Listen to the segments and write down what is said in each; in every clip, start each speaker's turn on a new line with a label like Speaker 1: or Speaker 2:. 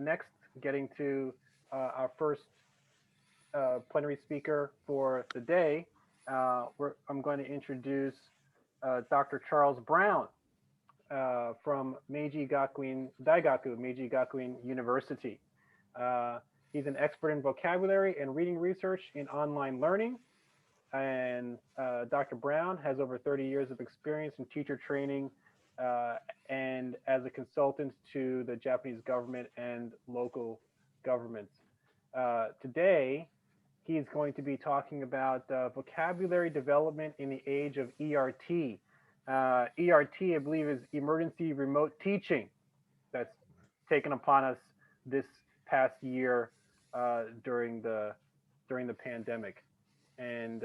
Speaker 1: next, getting to our first plenary speaker for the day, I'm going to introduce Dr. Charles Browne from Meiji Gakuin Meiji Gakuin University. He's an expert in vocabulary and reading research in online learning. And Dr. Browne has over 30 years of experience in teacher training and as a consultant to the Japanese government and local governments. Today, he's going to be talking about vocabulary development in the age of ERT. ERT, I believe, is emergency remote teaching that's taken upon us this past year during the pandemic, and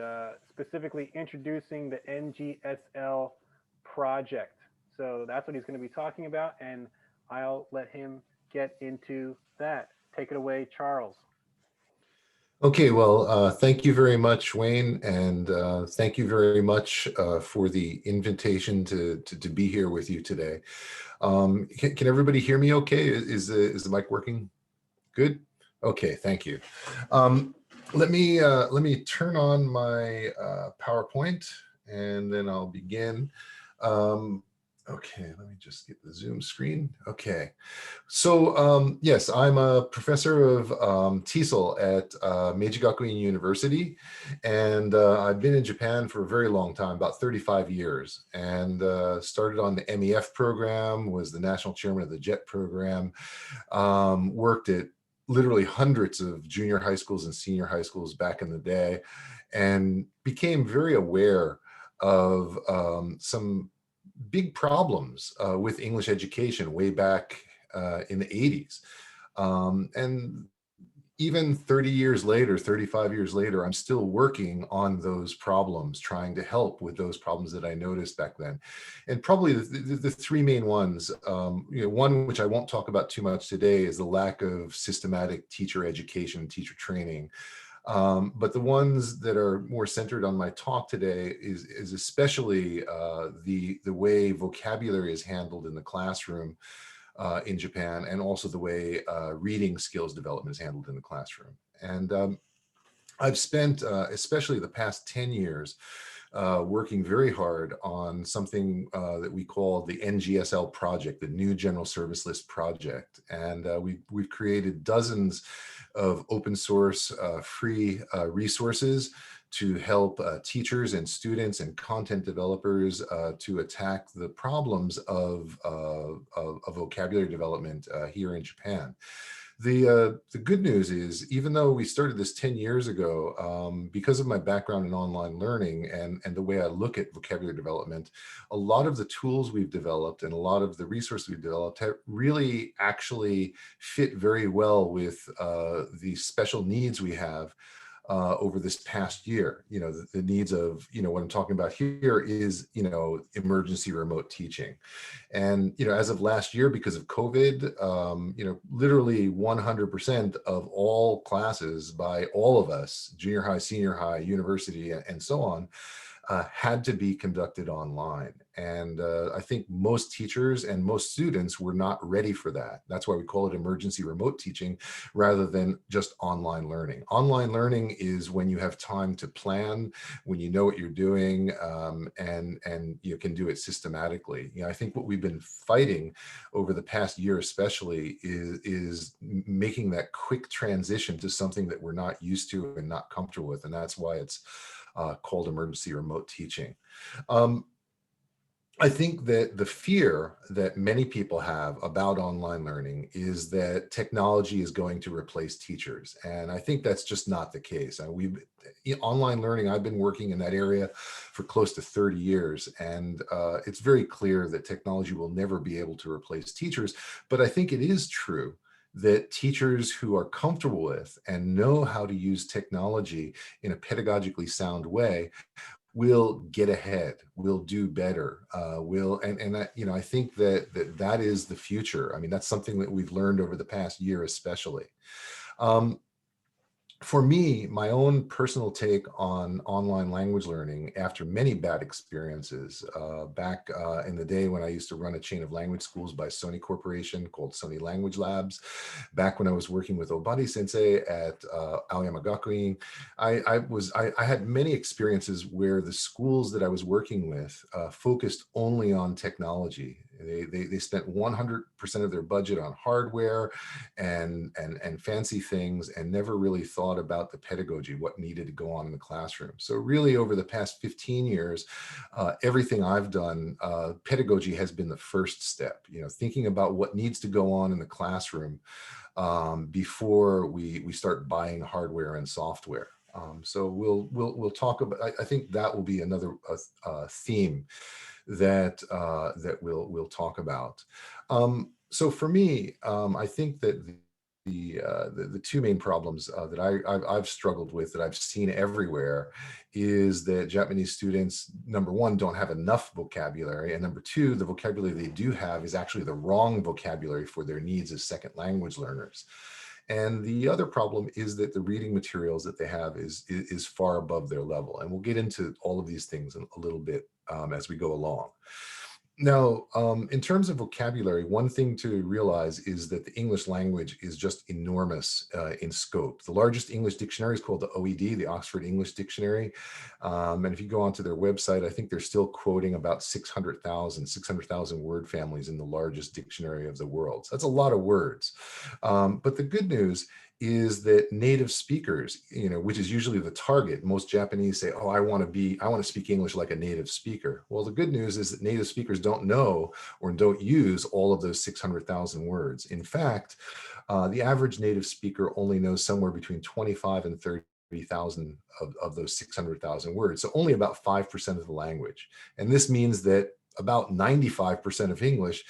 Speaker 1: specifically introducing the NGSL project. So that's what he's going to be talking about, and I'll let him get into that. Take it away, Charles.
Speaker 2: Okay, well, thank you very much, Wayne, and thank you very much for the invitation to be here with you today. Can everybody hear me okay? Is the mic working? Good? Okay, thank you. Let me turn on my PowerPoint, and then I'll begin. Okay, let me just get the Zoom screen. Okay, so yes, I'm a professor of TESOL at Meiji Gakuin University, and I've been in Japan for a very long time, about 35 years, and started on the MEF program, was the national chairman of the JET program, worked at literally hundreds of junior high schools and senior high schools back in the day, and became very aware of some big problems with English education way back in the 80s. And even 30 years later, 35 years later, I'm still working on those problems, trying to help with those problems that I noticed back then. And probably the three main ones, one which I won't talk about too much today is the lack of systematic teacher education, teacher training. But the ones that are more centered on my talk today is especially the way vocabulary is handled in the classroom in Japan, and also the way reading skills development is handled in the classroom. And I've spent especially the past 10 years working very hard on something that we call the NGSL project, the New General Service List project. And we've created dozens of open source free resources to help teachers and students and content developers to attack the problems of vocabulary development here in Japan. The good news is, even though we started this 10 years ago, because of my background in online learning and the way I look at vocabulary development, a lot of the tools we've developed and a lot of the resources we've developed have really actually fit very well with the special needs we have over this past year. The needs of, what I'm talking about here is, emergency remote teaching. And, as of last year, because of COVID, literally 100% of all classes by all of us, junior high, senior high, university, and so on, had to be conducted online. And I think most teachers and most students were not ready for that. That's why we call it emergency remote teaching rather than just online learning. Online learning is when you have time to plan, when you know what you're doing, and you can do it systematically. I think what we've been fighting over the past year especially is making that quick transition to something that we're not used to and not comfortable with. And that's why it's called emergency remote teaching. I think that the fear that many people have about online learning is that technology is going to replace teachers. And I think that's just not the case. Online learning, I've been working in that area for close to 30 years. And it's very clear that technology will never be able to replace teachers. But I think it is true that teachers who are comfortable with and know how to use technology in a pedagogically sound way will get ahead, will do better, I think that is the future. I mean, that's something that we've learned over the past year, especially. For me, my own personal take on online language learning after many bad experiences, back in the day when I used to run a chain of language schools by Sony Corporation called Sony Language Labs, back when I was working with Obari Sensei at Aoyama Gakuin, I had many experiences where the schools that I was working with focused only on technology. They spent 100% of their budget on hardware and fancy things, and never really thought about the pedagogy, what needed to go on in the classroom. So really over the past 15 years, everything I've done, pedagogy has been the first step, thinking about what needs to go on in the classroom before we start buying hardware and software. So we'll talk about, I think that will be another theme that we'll talk about. So for me, I think that the two main problems that I've struggled with, that I've seen everywhere, is that Japanese students, number one, don't have enough vocabulary, and number two, the vocabulary they do have is actually the wrong vocabulary for their needs as second language learners. And the other problem is that the reading materials that they have is far above their level. And we'll get into all of these things a little bit as we go along. Now, in terms of vocabulary, one thing to realize is that the English language is just enormous in scope. The largest English dictionary is called the OED, the Oxford English Dictionary. And if you go onto their website, I think they're still quoting about 600,000 word families in the largest dictionary of the world. So that's a lot of words. But the good news is that native speakers, which is usually the target. Most Japanese say, oh, I want to speak English like a native speaker. Well, the good news is that native speakers don't know or don't use all of those 600,000 words. In fact, the average native speaker only knows somewhere between 25 and 30,000 of those 600,000 words. So only about 5% of the language. And this means that about 95% of English,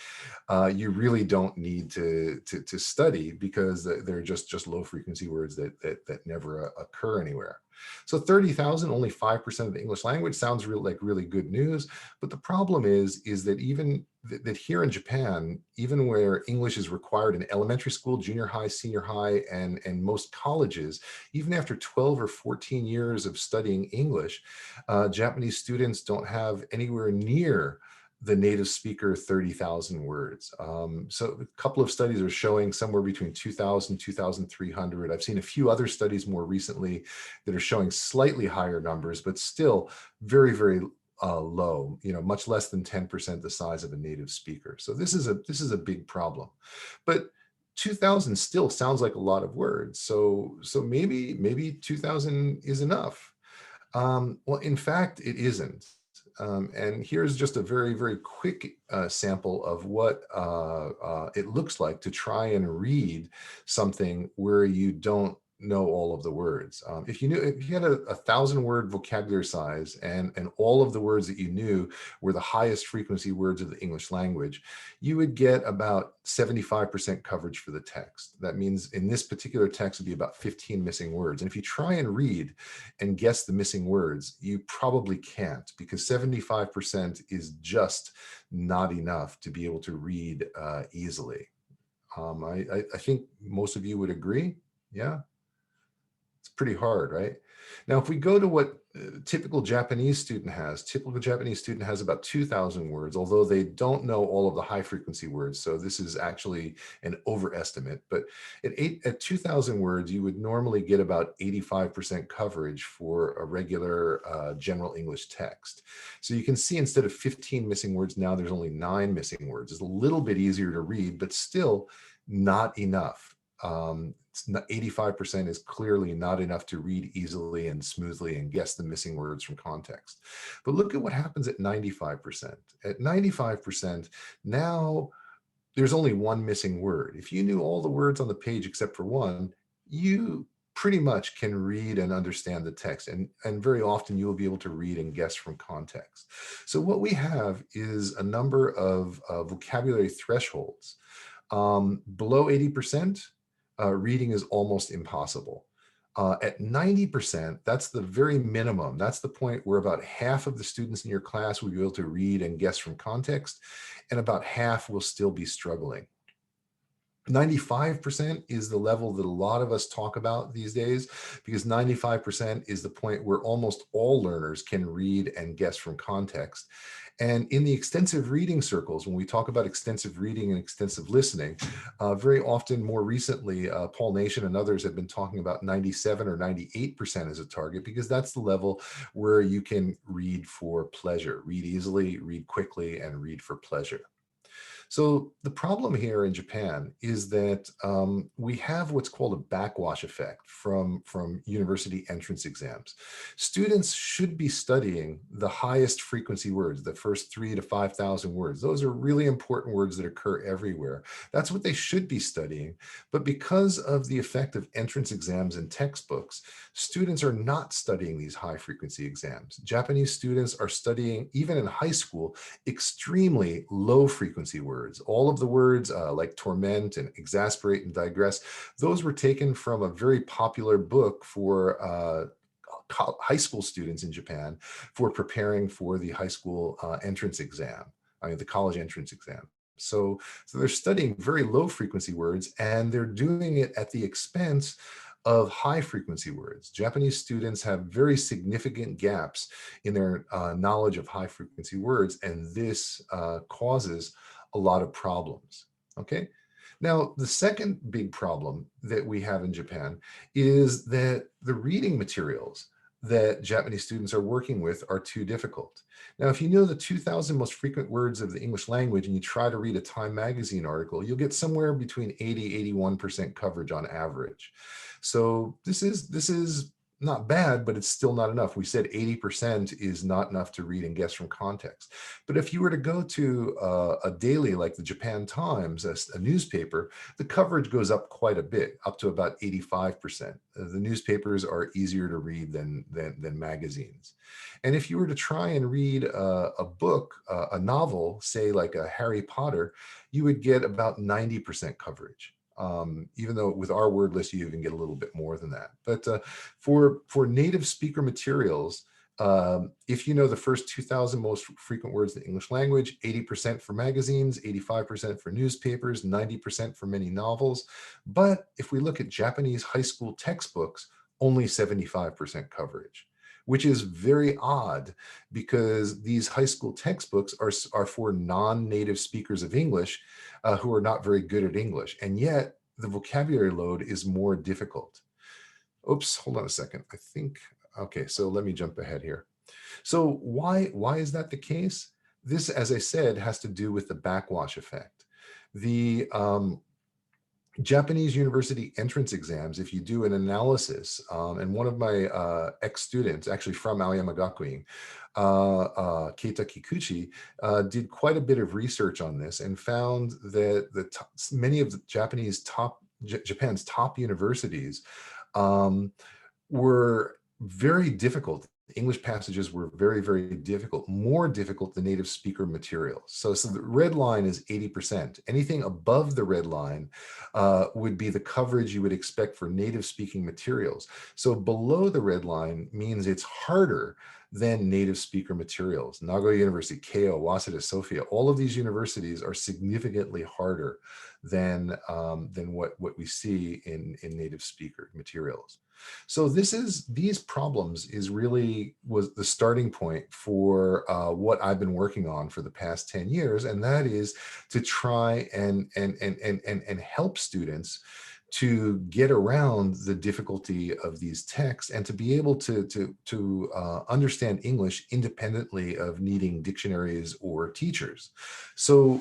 Speaker 2: you really don't need to study, because they're just low frequency words that never occur anywhere. So 30,000, only 5% of the English language, sounds like really good news. But the problem is that even that here in Japan, even where English is required in elementary school, junior high, senior high, and most colleges, even after 12 or 14 years of studying English, Japanese students don't have anywhere near the native speaker 30,000 words. So a couple of studies are showing somewhere between 2,000, 2,300. I've seen a few other studies more recently that are showing slightly higher numbers, but still very, very low, much less than 10% the size of a native speaker. So this is a big problem. But 2,000 still sounds like a lot of words. So maybe 2,000 is enough. Well, in fact, it isn't. And here's just a very, very quick sample of what it looks like to try and read something where you don't know all of the words. If you had a 1,000-word vocabulary size, and all of the words that you knew were the highest frequency words of the English language, you would get about 75% coverage for the text. That means in this particular text would be about 15 missing words. And if you try and read and guess the missing words, you probably can't, because 75% is just not enough to be able to read easily. I think most of you would agree. Yeah. It's pretty hard, right? Now, if we go to what typical Japanese student has about 2,000 words, although they don't know all of the high frequency words. So this is actually an overestimate. But at 2,000 words, you would normally get about 85% coverage for a regular general English text. So you can see, instead of 15 missing words, now there's only 9 missing words. It's a little bit easier to read, but still not enough. 85% is clearly not enough to read easily and smoothly and guess the missing words from context. But look at what happens at 95%. At 95%, now there's only one missing word. If you knew all the words on the page except for one, you pretty much can read and understand the text. And very often you will be able to read and guess from context. So what we have is a number of vocabulary thresholds. Below 80%, reading is almost impossible. At 90%, that's the very minimum. That's the point where about half of the students in your class will be able to read and guess from context, and about half will still be struggling. 95% is the level that a lot of us talk about these days, because 95% is the point where almost all learners can read and guess from context. And in the extensive reading circles, when we talk about extensive reading and extensive listening, very often, more recently, Paul Nation and others have been talking about 97 or 98% as a target, because that's the level where you can read for pleasure, read easily, read quickly, and read for pleasure. So the problem here in Japan is that we have what's called a backwash effect from university entrance exams. Students should be studying the highest frequency words, the first 3,000 to 5,000 words. Those are really important words that occur everywhere. That's what they should be studying. But because of the effect of entrance exams and textbooks, students are not studying these high frequency exams. Japanese students are studying, even in high school, extremely low frequency words. All of the words like torment and exasperate and digress, those were taken from a very popular book for high school students in Japan for preparing for the high school entrance exam, the college entrance exam. So they're studying very low frequency words, and they're doing it at the expense of high frequency words. Japanese students have very significant gaps in their knowledge of high frequency words, and this causes a lot of problems. Okay. Now, the second big problem that we have in Japan is that the reading materials that Japanese students are working with are too difficult. Now, if you know the 2,000 most frequent words of the English language and you try to read a Time magazine article, you'll get somewhere between 80, 81% coverage on average. So this is not bad, but it's still not enough. We said 80% is not enough to read and guess from context. But if you were to go to a daily like the Japan Times, a newspaper, the coverage goes up quite a bit, up to about 85%. The newspapers are easier to read than magazines. And if you were to try and read a book, a novel, say like a Harry Potter, you would get about 90% coverage. Even though with our word list, you even get a little bit more than that. But for native speaker materials, if you know the first 2,000 most frequent words in the English language, 80% for magazines, 85% for newspapers, 90% for many novels. But if we look at Japanese high school textbooks, only 75% coverage, which is very odd, because these high school textbooks are for non-native speakers of English who are not very good at English. And yet the vocabulary load is more difficult. Oops, hold on a second. I think, okay, so let me jump ahead here. So why is that the case? This, as I said, has to do with the backwash effect. The Japanese university entrance exams, if you do an analysis, and one of my ex-students, actually from Aoyama Gakuin, Keita Kikuchi, did quite a bit of research on this and found that many of the Japan's top universities were very difficult. English passages were very, very difficult, more difficult than native speaker materials. So the red line is 80%. Anything above the red line would be the coverage you would expect for native speaking materials. So below the red line means it's harder than native speaker materials. Nagoya University, Keio, Waseda, Sophia, all of these universities are significantly harder than what we see in native speaker materials. So these problems was the starting point for what I've been working on for the past 10 years, and that is to try and help students to get around the difficulty of these texts and to be able to understand English independently of needing dictionaries or teachers. So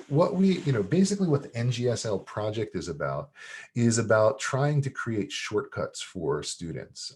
Speaker 2: basically what the NGSL project is about trying to create shortcuts for students.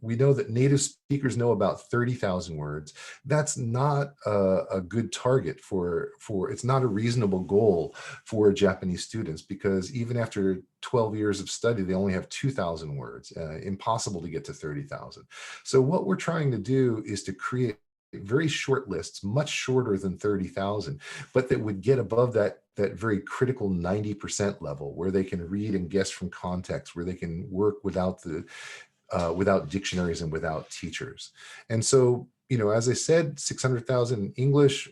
Speaker 2: We know that native speakers know about 30,000 words. That's not a good target it's not a reasonable goal for Japanese students, because even after 12 years of study, they only have 2,000 words, impossible to get to 30,000. So what we're trying to do is to create very short lists, much shorter than 30,000, but that would get above that very critical 90% level, where they can read and guess from context, where they can work without dictionaries and without teachers. And so, as I said, 600,000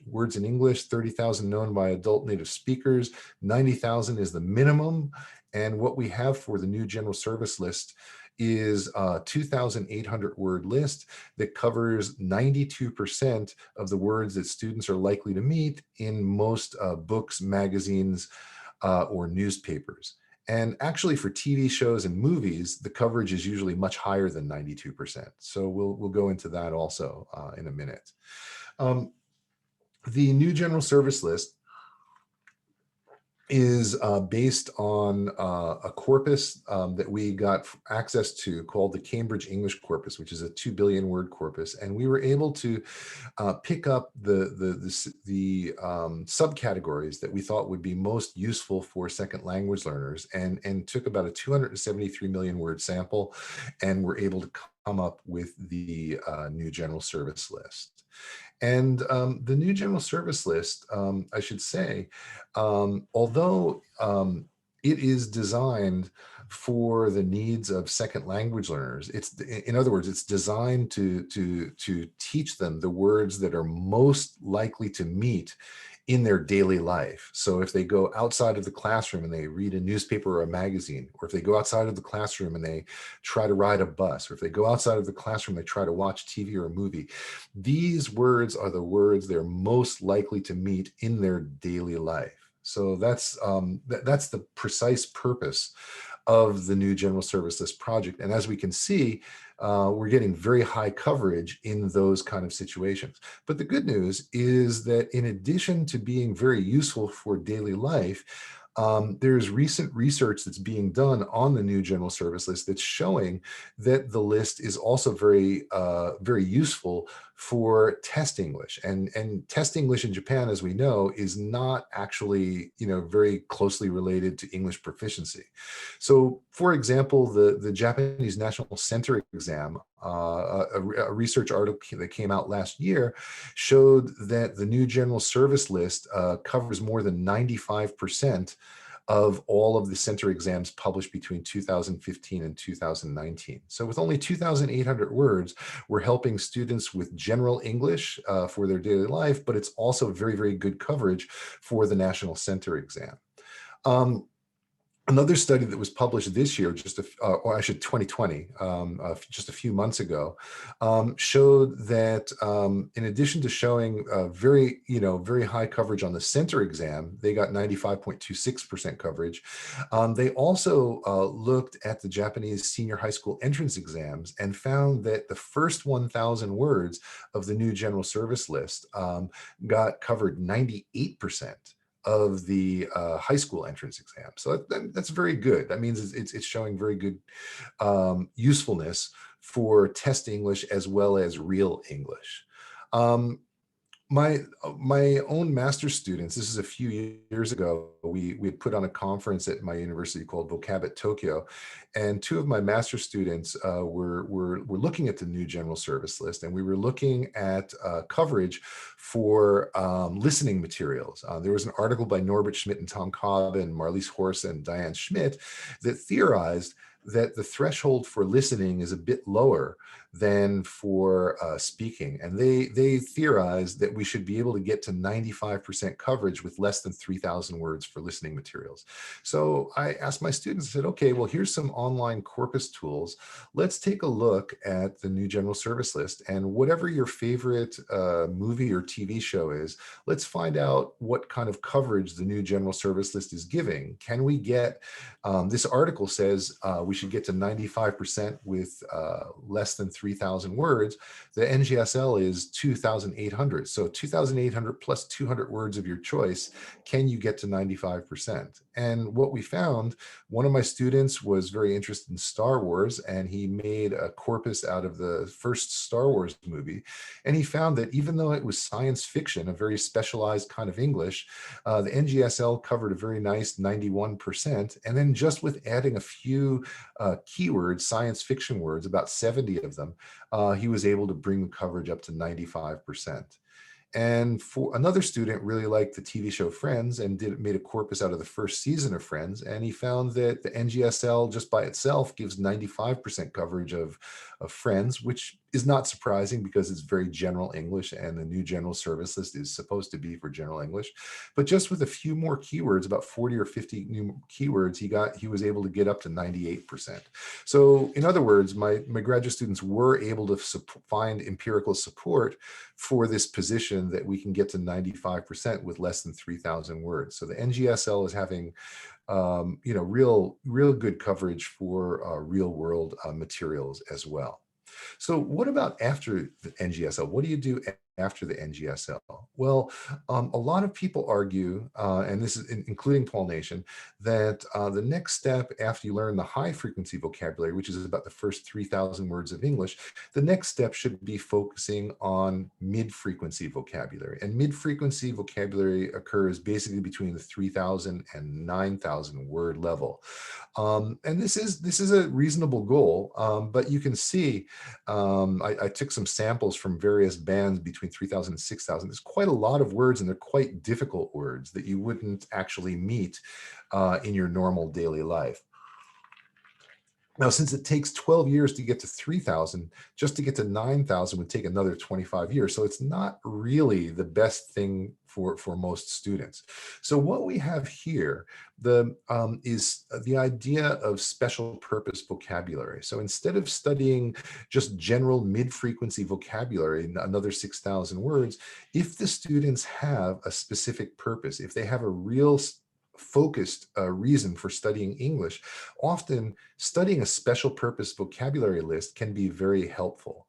Speaker 2: words in English, 30,000 known by adult native speakers, 90,000 is the minimum. And what we have for the new general service list is a 2,800 word list that covers 92% of the words that students are likely to meet in most books, magazines, or newspapers. And actually for TV shows and movies, the coverage is usually much higher than 92%. So we'll go into that also in a minute. The new general service list is based on a corpus that we got access to called the Cambridge English Corpus, which is a 2 billion word corpus. And we were able to pick up the subcategories that we thought would be most useful for second language learners, and took about a 273 million word sample, and were able to come up with the new general service list. And the new general service list, I should say, although it is designed for the needs of second language learners, in other words, it's designed to teach them the words that are most likely to meet in their daily life. So if they go outside of the classroom and they read a newspaper or a magazine, or if they go outside of the classroom and they try to ride a bus, or if they go outside of the classroom, they try to watch TV or a movie, these words are the words they're most likely to meet in their daily life. So that's the precise purpose of the new general service list project. And as we can see, we're getting very high coverage in those kind of situations. But the good news is that in addition to being very useful for daily life, there's recent research that's being done on the new general service list that's showing that the list is also very useful for test English. And test English in Japan, as we know, is not actually very closely related to English proficiency. So, for example, the Japanese National Center exam, a research article that came out last year, showed that the new general service list covers more than 95% of all of the center exams published between 2015 and 2019. So with only 2,800 words, we're helping students with general English for their daily life, but it's also very, very good coverage for the national center exam. Another study that was published this year, 2020, just a few months ago, showed that in addition to showing very high coverage on the center exam, they got 95.26% coverage. They also looked at the Japanese senior high school entrance exams and found that the first 1,000 words of the new general service list got covered 98% of the high school entrance exam. So that's very good. That means it's showing very good usefulness for test English as well as real English. My own master's students, this is a few years ago, we had put on a conference at my university called Vocab at Tokyo, and two of my master's students were looking at the new general service list, and we were looking at coverage for listening materials. There was an article by Norbert Schmidt and Tom Cobb and Marlies Horst and Diane Schmidt that theorized that the threshold for listening is a bit lower than for speaking. And they theorized that we should be able to get to 95% coverage with less than 3,000 words for listening materials. So I asked my students, I said, okay, well, here's some online corpus tools. Let's take a look at the new general service list, and whatever your favorite movie or TV show is, let's find out what kind of coverage the new general service list is giving. Can we get, this article says we should get to 95% with less than 3,000 words. The NGSL is 2,800. So 2,800 plus 200 words of your choice. Can you get to 95%? And what we found, one of my students was very interested in Star Wars, and he made a corpus out of the first Star Wars movie. And he found that even though it was science fiction, a very specialized kind of English, the NGSL covered a very nice 91%. And then just with adding a few keywords, science fiction words, about 70 of them, he was able to bring the coverage up to 95%. And for another student really liked the TV show Friends and made a corpus out of the first season of Friends. And he found that the NGSL just by itself gives 95% coverage of Friends, which is not surprising because it's very general English, and the new general service list is supposed to be for general English. But just with a few more keywords, about 40 or 50 new keywords, he was able to get up to 98%. So in other words, my graduate students were able to find empirical support for this position that we can get to 95% with less than 3,000 words. So the NGSL is having real good coverage for real world materials as well. So what about after the NGSL? What do you do after the NGSL? Well, a lot of people argue, and this is including Paul Nation, that the next step after you learn the high frequency vocabulary, which is about the first 3,000 words of English, the next step should be focusing on mid-frequency vocabulary. And mid-frequency vocabulary occurs basically between the 3,000 and 9,000 word level. And this is a reasonable goal, but you can see, I took some samples from various bands between 3,000 and 6,000. There's quite a lot of words, and they're quite difficult words that you wouldn't actually meet in your normal daily life. Now, since it takes 12 years to get to 3,000, just to get to 9,000 would take another 25 years. So it's not really the best thing for most students. So what we have here is the idea of special purpose vocabulary. So instead of studying just general mid-frequency vocabulary, another 6,000 words, if the students have a specific purpose, if they have a real focused reason for studying English, often studying a special purpose vocabulary list can be very helpful.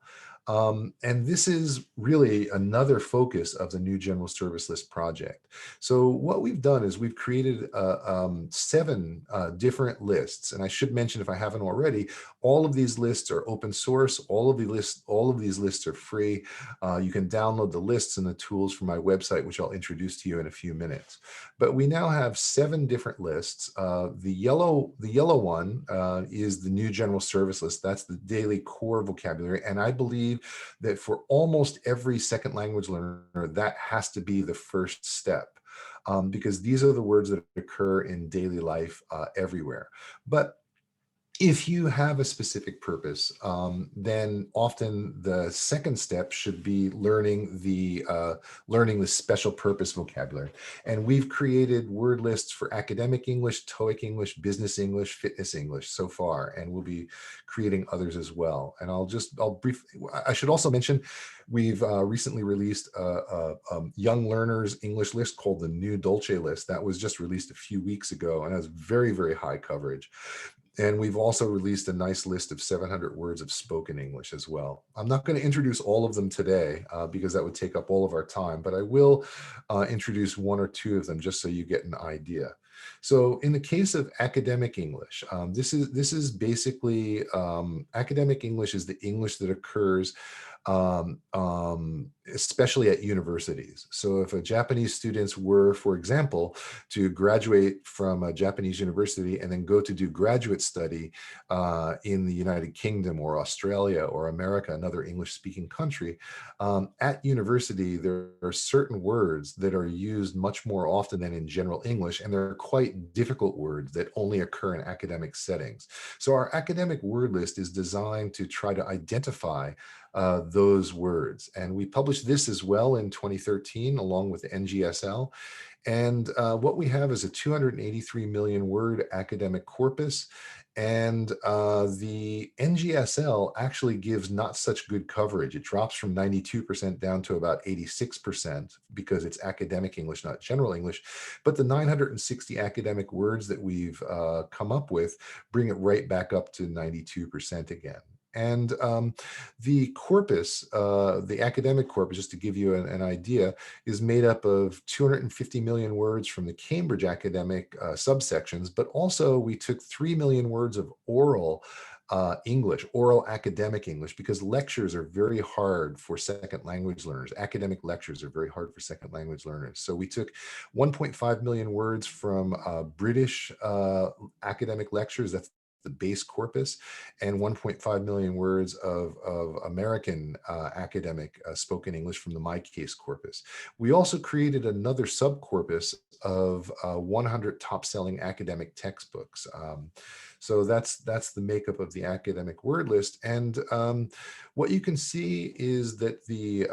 Speaker 2: And this is really another focus of the new General Service List project. So what we've done is we've created 7 different lists. And I should mention, if I haven't already, all of these lists are open source. All of these lists are free. You can download the lists and the tools from my website, which I'll introduce to you in a few minutes. But we now have 7 different lists. The yellow one is the new General Service List. That's the daily core vocabulary. And I believe that for almost every second language learner, that has to be the first step, because these are the words that occur in daily life everywhere. But if you have a specific purpose, then often the second step should be learning the special purpose vocabulary. And we've created word lists for academic English, TOEIC English, business English, fitness English so far, and we'll be creating others as well. And I should also mention, we've recently released a young learners English list called the New Dolce list. That was just released a few weeks ago, and has very, very high coverage. And we've also released a nice list of 700 words of spoken English as well. I'm not going to introduce all of them today because that would take up all of our time, but I will introduce 1 or 2 of them just so you get an idea. So in the case of academic English, this is basically academic English is the English that occurs especially at universities. So if a Japanese students were, for example, to graduate from a Japanese university and then go to do graduate study in the United Kingdom or Australia or America, another English-speaking country, at university, there are certain words that are used much more often than in general English, and they're quite difficult words that only occur in academic settings. So our academic word list is designed to try to identify those words. And we published this as well in 2013, along with the NGSL. And what we have is a 283 million word academic corpus. And the NGSL actually gives not such good coverage. It drops from 92% down to about 86% because it's academic English, not general English. But the 960 academic words that we've come up with bring it right back up to 92% again. And the corpus, the academic corpus, just to give you an idea, is made up of 250 million words from the Cambridge academic subsections, but also we took 3 million words of oral English, oral academic English, because lectures are very hard for second language learners. Academic lectures are very hard for second language learners. So we took 1.5 million words from British academic lectures. That's the base corpus, and 1.5 million words of American academic spoken English from the My Case corpus. We also created another subcorpus of 100 top-selling academic textbooks. So that's the makeup of the academic word list. And what you can see is that the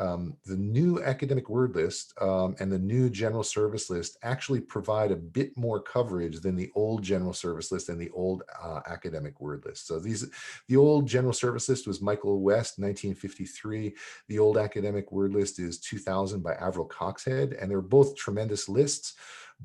Speaker 2: new academic word list and the new general service list actually provide a bit more coverage than the old general service list and the old academic word list. So the old general service list was Michael West, 1953. The old academic word list is 2000 by Avril Coxhead, and they're both tremendous lists.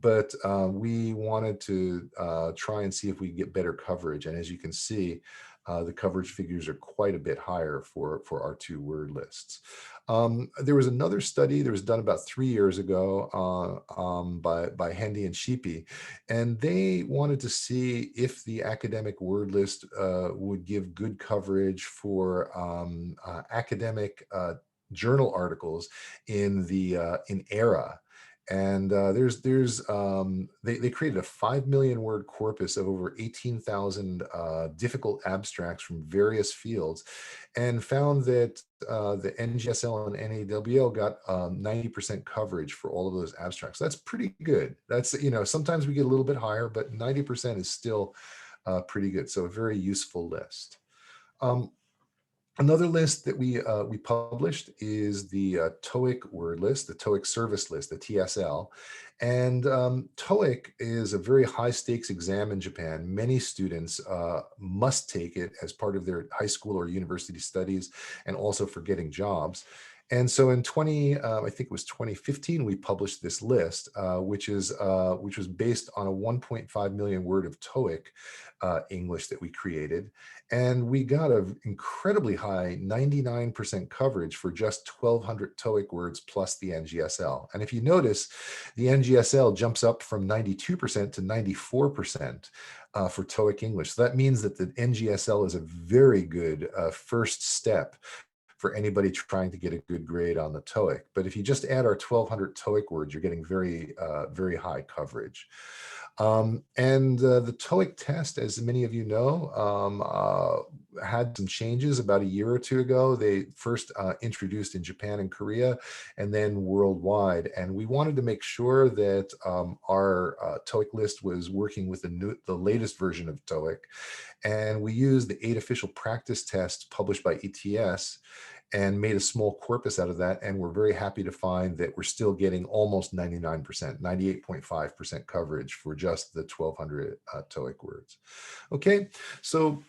Speaker 2: But we wanted to try and see if we get better coverage. And as you can see, the coverage figures are quite a bit higher for our two word lists. There was another study that was done about 3 years ago by Hendy and Sheepy, and they wanted to see if the academic word list would give good coverage for academic journal articles in ERA. And they created a 5 million word corpus of over 18,000 difficult abstracts from various fields, and found that the NGSL and NAWL got 90% coverage for all of those abstracts. That's pretty good. That's, sometimes we get a little bit higher, but 90% is still pretty good. So a very useful list. Another list that we published is the TOEIC word list, the TOEIC service list, the TSL. And TOEIC is a very high stakes exam in Japan. Many students must take it as part of their high school or university studies, and also for getting jobs. And so in I think it was 2015, we published this list, which was based on a 1.5 million word of TOEIC English that we created. And we got an incredibly high 99% coverage for just 1,200 TOEIC words plus the NGSL. And if you notice, the NGSL jumps up from 92% to 94% for TOEIC English. So that means that the NGSL is a very good first step for anybody trying to get a good grade on the TOEIC. But if you just add our 1,200 TOEIC words, you're getting very, very high coverage. And the TOEIC test, as many of you know, had some changes about a year or two ago. They first introduced in Japan and Korea, and then worldwide. And we wanted to make sure that our TOEIC list was working with the latest version of TOEIC. And we used the 8 official practice tests published by ETS and made a small corpus out of that. And we're very happy to find that we're still getting almost 99%, 98.5% coverage for just the 1,200 TOEIC words. Okay, so,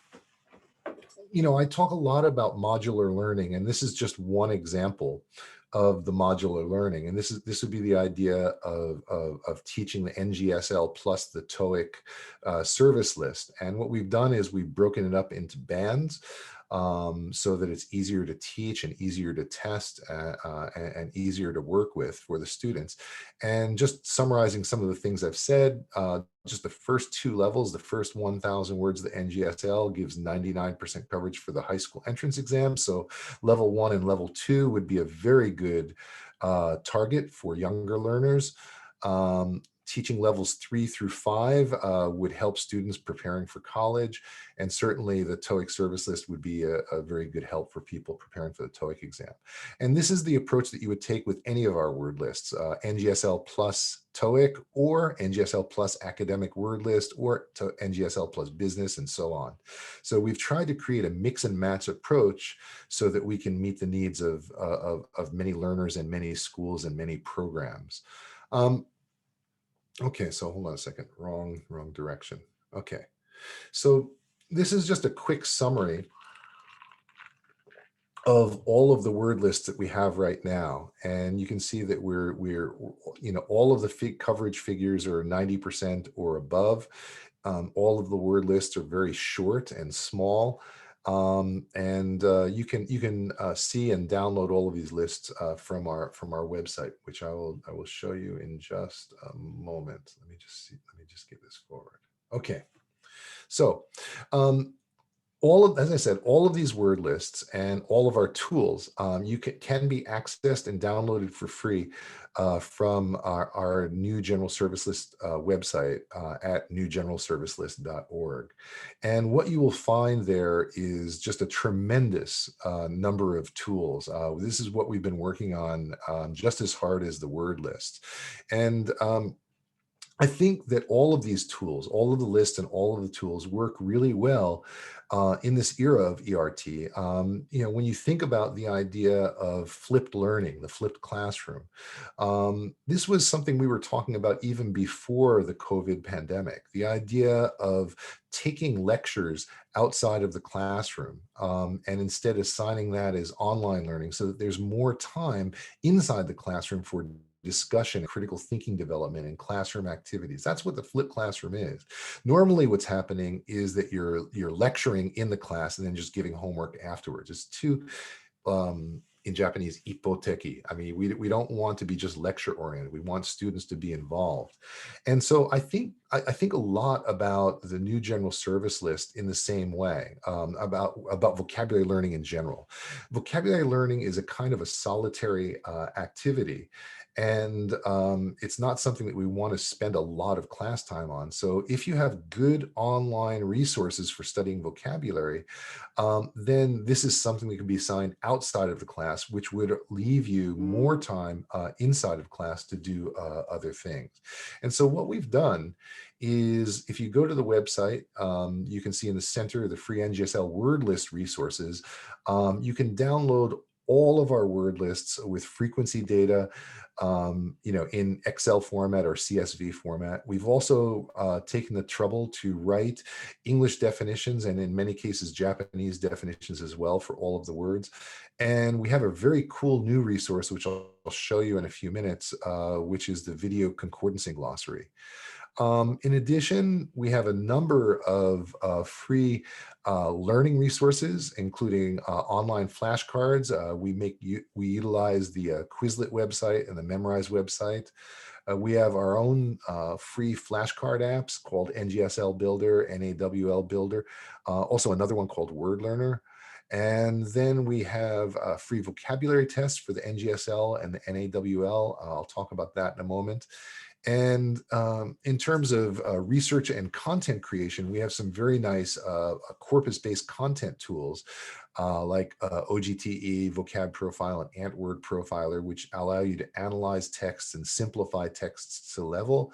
Speaker 2: I talk a lot about modular learning, and this is just one example of the modular learning. And this would be the idea of teaching the NGSL plus the TOEIC service list. And what we've done is we've broken it up into bands so that it's easier to teach and easier to test and easier to work with for the students. And just summarizing some of the things I've said, just the first 2 levels, the first 1,000 words, the NGSL gives 99% coverage for the high school entrance exam. So level 1 and level 2 would be a very good target for younger learners. Teaching levels 3 through 5 would help students preparing for college. And certainly the TOEIC service list would be a very good help for people preparing for the TOEIC exam. And this is the approach that you would take with any of our word lists, NGSL plus TOEIC, or NGSL plus academic word list, or NGSL plus business, and so on. So we've tried to create a mix and match approach so that we can meet the needs of many learners and many schools and many programs. Okay, so hold on a second, wrong direction. Okay, so this is just a quick summary of all of the word lists that we have right now. And you can see that we're all of the coverage figures are 90% or above. All of the word lists are very short and small. You can see and download all of these lists from our website, which I will show you in just a moment. Let me just get this forward. Okay, so as I said, all of these word lists and all of our tools can be accessed and downloaded for free from our new General Service List website at newgeneralservicelist.org. And what you will find there is just a tremendous number of tools. This is what we've been working on just as hard as the word list. And I think that all of these tools, all of the lists and all of the tools work really well in this era of ERT. When you think about the idea of flipped learning, the flipped classroom, this was something we were talking about even before the COVID pandemic. The idea of taking lectures outside of the classroom and instead assigning that as online learning so that there's more time inside the classroom for discussion, critical thinking development, and classroom activities. That's what the flipped classroom is. Normally what's happening is that you're lecturing in the class and then just giving homework afterwards. It's too in Japanese, ippoteki. I mean, we don't want to be just lecture oriented. We want students to be involved. And so I think a lot about the new general service list in the same way, about vocabulary learning in general. Vocabulary learning is a kind of a solitary activity. And it's not something that we want to spend a lot of class time on. So if you have good online resources for studying vocabulary, then this is something that can be assigned outside of the class, which would leave you more time inside of class to do other things. And so what we've done is, if you go to the website, you can see in the center the free NGSL word list resources. You can download all of our word lists with frequency data, in Excel format or CSV format. We've also taken the trouble to write English definitions and in many cases Japanese definitions as well for all of the words. And we have a very cool new resource, which I'll show you in a few minutes, which is the video concordancing glossary. In addition, we have a number of free learning resources, including online flashcards. We utilize the Quizlet website and the Memrise website. We have our own free flashcard apps called NGSL Builder, NAWL Builder, also another one called Word Learner. And then we have free vocabulary tests for the NGSL and the NAWL. I'll talk about that in a moment. And in terms of research and content creation, we have some very nice corpus-based content tools like OGTE, Vocab Profile, and AntWord Profiler, which allow you to analyze texts and simplify texts to level.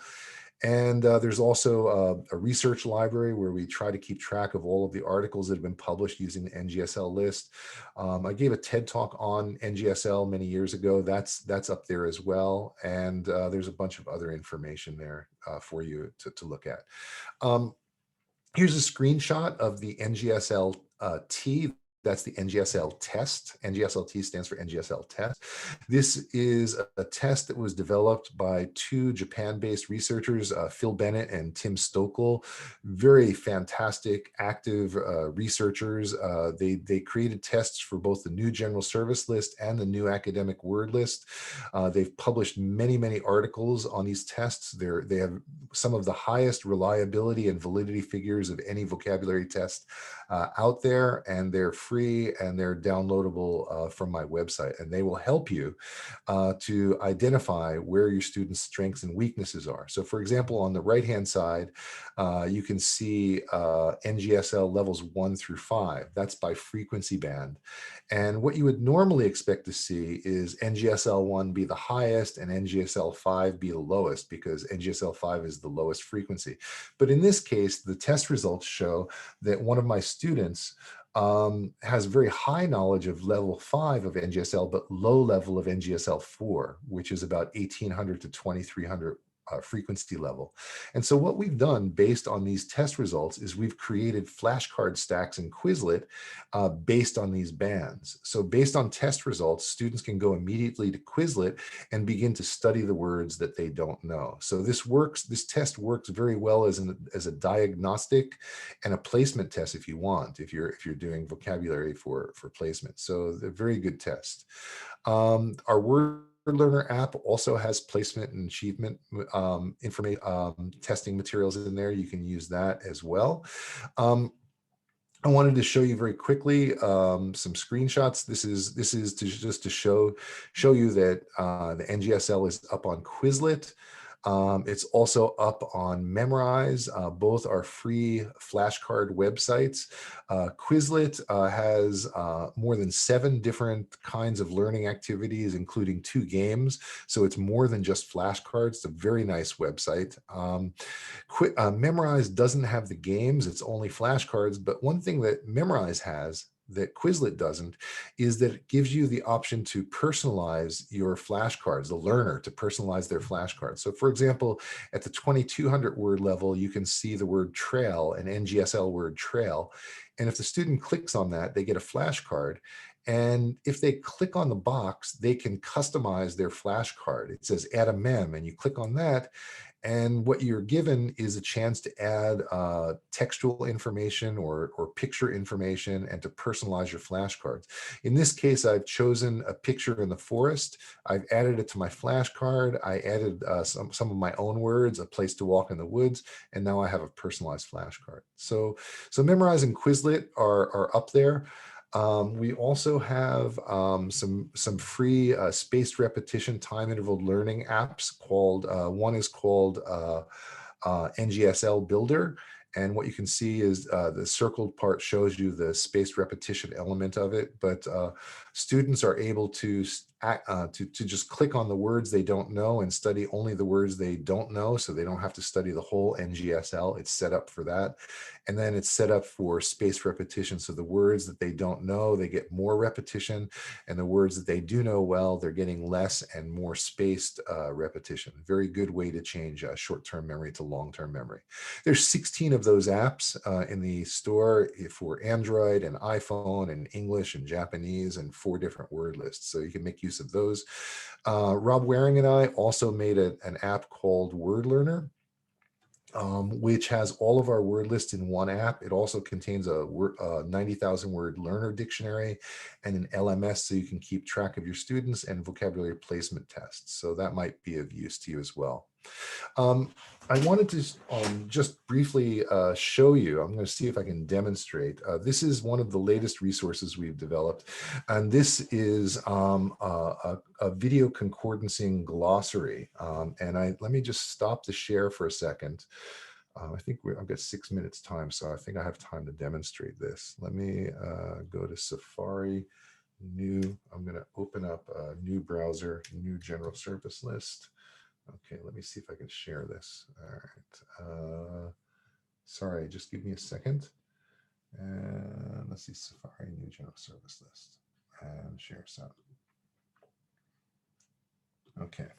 Speaker 2: And there's also a research library where we try to keep track of all of the articles that have been published using the NGSL list. I gave a TED talk on NGSL many years ago. That's up there as well. And there's a bunch of other information there for you to look at. Here's a screenshot of the NGSL T. That's the NGSL test. NGSLT stands for NGSL test. This is a test that was developed by two Japan-based researchers, Phil Bennett and Tim Stokel. Very fantastic, active researchers. They created tests for both the new general service list and the new academic word list. They've published many, many articles on these tests. They have some of the highest reliability and validity figures of any vocabulary test out there, and they're free and they're downloadable from my website, and they will help you to identify where your students' strengths and weaknesses are. So for example, on the right-hand side, you can see NGSL levels 1 through 5. That's by frequency band. And what you would normally expect to see is NGSL 1 be the highest and NGSL 5 be the lowest, because NGSL 5 is the lowest frequency. But in this case, the test results show that one of my students has very high knowledge of level 5 of NGSL, but low level of NGSL 4, which is about 1800 to 2300 frequency level. And so what we've done based on these test results is we've created flashcard stacks in Quizlet based on these bands. So based on test results, students can go immediately to Quizlet and begin to study the words that they don't know. So this test works very well as a diagnostic and a placement test if you want, if you're doing vocabulary for placement. So a very good test. Our Word Learner app also has placement and achievement information, testing materials in there. You can use that as well. I wanted to show you very quickly some screenshots. This is just to show you that the NGSL is up on Quizlet. It's also up on Memrise. Both are free flashcard websites. Quizlet has more than 7 different kinds of learning activities, including 2 games. So it's more than just flashcards. It's a very nice website. Memrise doesn't have the games, it's only flashcards. But one thing that Memrise has that Quizlet doesn't is that it gives you the option to personalize your flashcards, the learner to personalize their flashcards. So for example, at the 2200 word level, you can see the word trail, an NGSL word trail. And if the student clicks on that, they get a flashcard. And if they click on the box, they can customize their flashcard. It says add a mem, and you click on that. And what you're given is a chance to add textual information or picture information and to personalize your flashcards. In this case, I've chosen a picture in the forest. I've added it to my flashcard. I added some of my own words, a place to walk in the woods, and now I have a personalized flashcard. So Memrise and Quizlet are up there. We also have some free spaced repetition time interval learning apps called, one is called NGSL Builder. And what you can see is the circled part shows you the spaced repetition element of it, but students are able to just click on the words they don't know and study only the words they don't know, so they don't have to study the whole NGSL. It's set up for that. And then it's set up for spaced repetition. So the words that they don't know, they get more repetition, and the words that they do know well, they're getting less and more spaced repetition. Very good way to change short-term memory to long-term memory. There's 16 of those apps in the store for Android and iPhone and English and Japanese, and 4 different word lists. So you can make use of those. Rob Waring and I also made an app called Word Learner, which has all of our word lists in one app. It also contains a 90,000 word learner dictionary and an LMS, so you can keep track of your students, and vocabulary placement tests. So that might be of use to you as well. I wanted to just briefly show you, I'm going to see if I can demonstrate. This is one of the latest resources we've developed, and this is a video concordancing glossary. And let me just stop the share for a second. I think I've got 6 minutes time, so I think I have time to demonstrate this. Let me go to Safari, I'm going to open up a new browser, new general service list. Okay, let me see if I can share this. All right. Sorry, just give me a second. And let's see, Safari, new general service list, and share sound. Okay.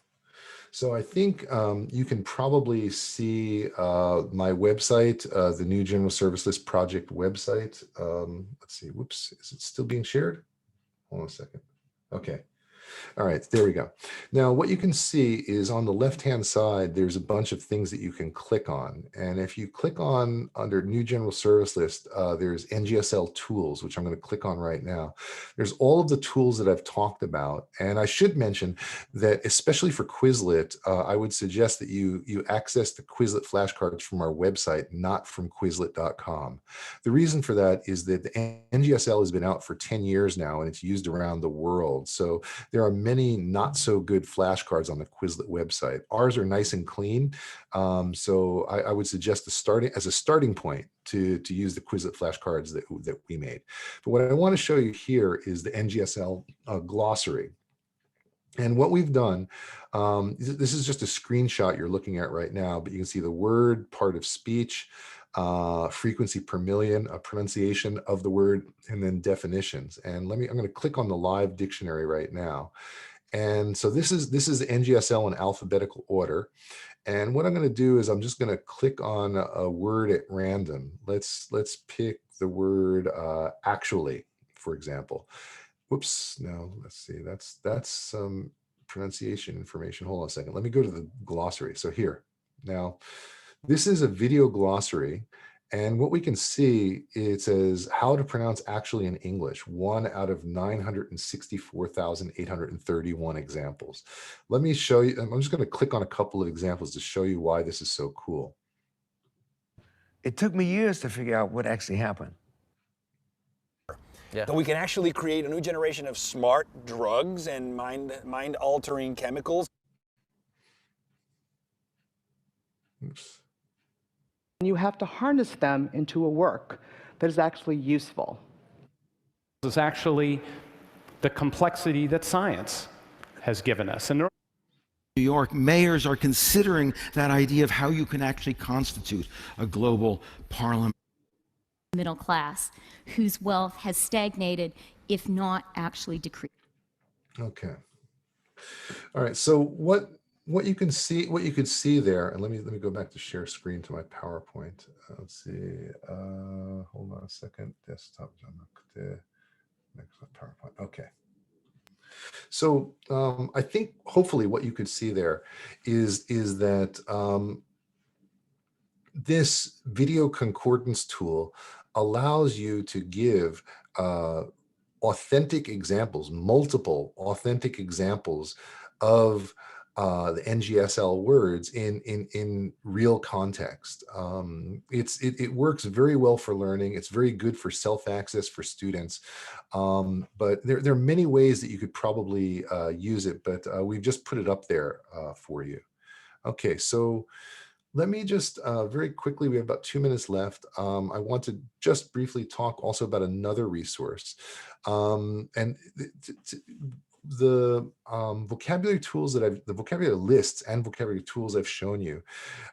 Speaker 2: So I think you can probably see my website, the new general service list project website. Let's see, whoops, is it still being shared? Hold on a second. Okay. All right, there we go. Now, what you can see is on the left-hand side, there's a bunch of things that you can click on. And if you click on under New General Service List, there's NGSL Tools, which I'm going to click on right now. There's all of the tools that I've talked about. And I should mention that, especially for Quizlet, I would suggest that you access the Quizlet flashcards from our website, not from Quizlet.com. The reason for that is that the NGSL has been out for 10 years now, and it's used around the world. So there are many not so good flashcards on the Quizlet website. Ours are nice and clean. So I would suggest as a starting point to use the Quizlet flashcards that we made. But what I want to show you here is the NGSL glossary. And what we've done, this is just a screenshot you're looking at right now, but you can see the word, part of speech, frequency per million, a pronunciation of the word, and then definitions. And I'm going to click on the live dictionary right now. And so this is NGSL in alphabetical order. And what I'm going to do is I'm just going to click on a word at random. Let's pick the word actually, for example. Whoops, no, let's see, that's some pronunciation information. Hold on a second. Let me go to the glossary. So here, now, this is a video glossary. And what we can see, it says how to pronounce actually in English, 1 out of 964,831 examples. Let me show you, I'm just going to click on a couple of examples to show you why this is so cool.
Speaker 3: It took me years to figure out what actually happened.
Speaker 4: That we can actually create a new generation of smart drugs and mind-altering chemicals.
Speaker 5: You have to harness them into a work that is actually useful.
Speaker 6: Is actually the complexity that science has given us. And
Speaker 7: New York mayors are considering that idea of how you can actually constitute a global parliament.
Speaker 8: Middle class, whose wealth has stagnated, if not actually decreased.
Speaker 2: Okay. All right. So what you can see, what you could see there, and let me go back to share screen to my PowerPoint. Let's see. Hold on a second. Desktop. Next PowerPoint. Okay. So I think hopefully what you could see there is that this video concordance tool allows you to give authentic examples, multiple authentic examples of the NGSL words in real context. It works very well for learning. It's very good for self-access for students. But there are many ways that you could probably use it, but we've just put it up there for you. Okay, so let me just very quickly, we have about 2 minutes left. I want to just briefly talk also about another resource. And the vocabulary tools that the vocabulary lists and vocabulary tools I've shown you,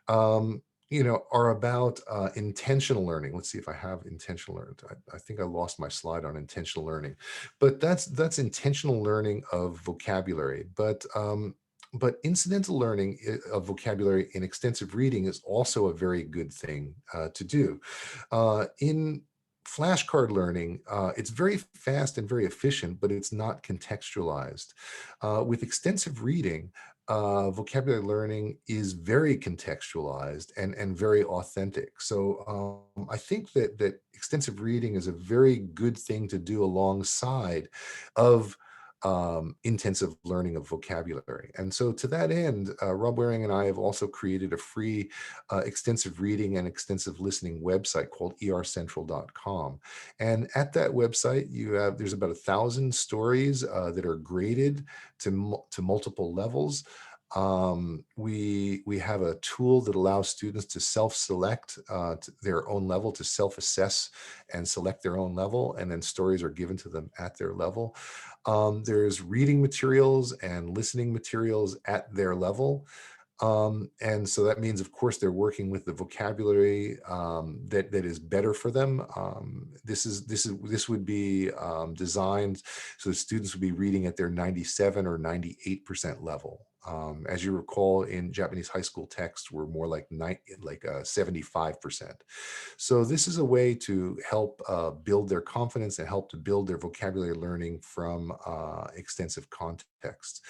Speaker 2: are about intentional learning. Let's see if I have intentional learning. I think I lost my slide on intentional learning, but that's intentional learning of vocabulary. But incidental learning of vocabulary in extensive reading is also a very good thing to do. In flashcard learning, it's very fast and very efficient, but it's not contextualized. With extensive reading, vocabulary learning is very contextualized and very authentic. So I think that extensive reading is a very good thing to do alongside of intensive learning of vocabulary. And so to that end, Rob Waring and I have also created a free extensive reading and extensive listening website called ercentral.com. And at that website, there's about 1,000 stories that are graded to multiple levels. We have a tool that allows students to self-select their own level, to self-assess and select their own level, and then stories are given to them at their level. There's reading materials and listening materials at their level. And so that means, of course, they're working with the vocabulary that is better for them. This would be designed so the students would be reading at their 97 or 98% level. As you recall, in Japanese high school texts, we're more like 75%. So this is a way to help build their confidence and help to build their vocabulary learning from extensive context.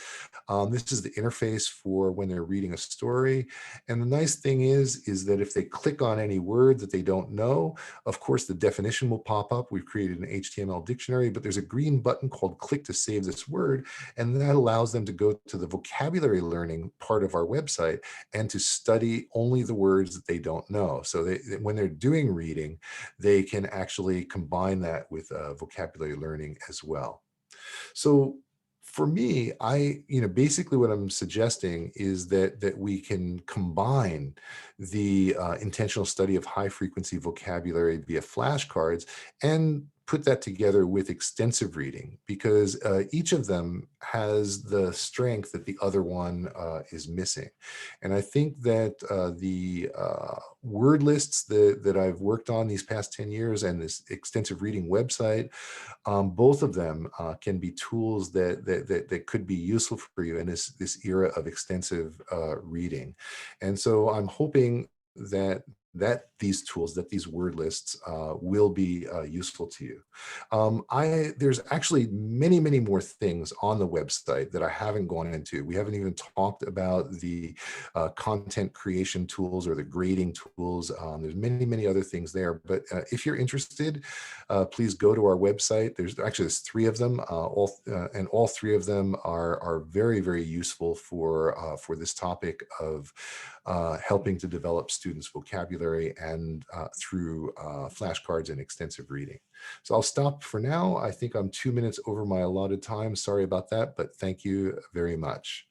Speaker 2: This is the interface for when they're reading a story. And the nice thing is that if they click on any word that they don't know, of course, the definition will pop up. We've created an HTML dictionary, but there's a green button called click to save this word. And that allows them to go to the vocabulary learning part of our website and to study only the words that they don't know. So when they're doing reading, they can actually combine that with vocabulary learning as well. So for me, basically what I'm suggesting is that we can combine the intentional study of high frequency vocabulary via flashcards and put that together with extensive reading, because each of them has the strength that the other one is missing. And I think that the word lists that I've worked on these past 10 years and this extensive reading website, both of them can be tools that could be useful for you in this era of extensive reading. And so I'm hoping that these tools, that these word lists will be useful to you. There's actually many, many more things on the website that I haven't gone into. We haven't even talked about the content creation tools or the grading tools. There's many, many other things there. But if you're interested, please go to our website. There's 3 of them, and all 3 of them are very, very useful for this topic of helping to develop students' vocabulary and through flashcards and extensive reading. So I'll stop for now. I think I'm 2 minutes over my allotted time. Sorry about that, but thank you very much.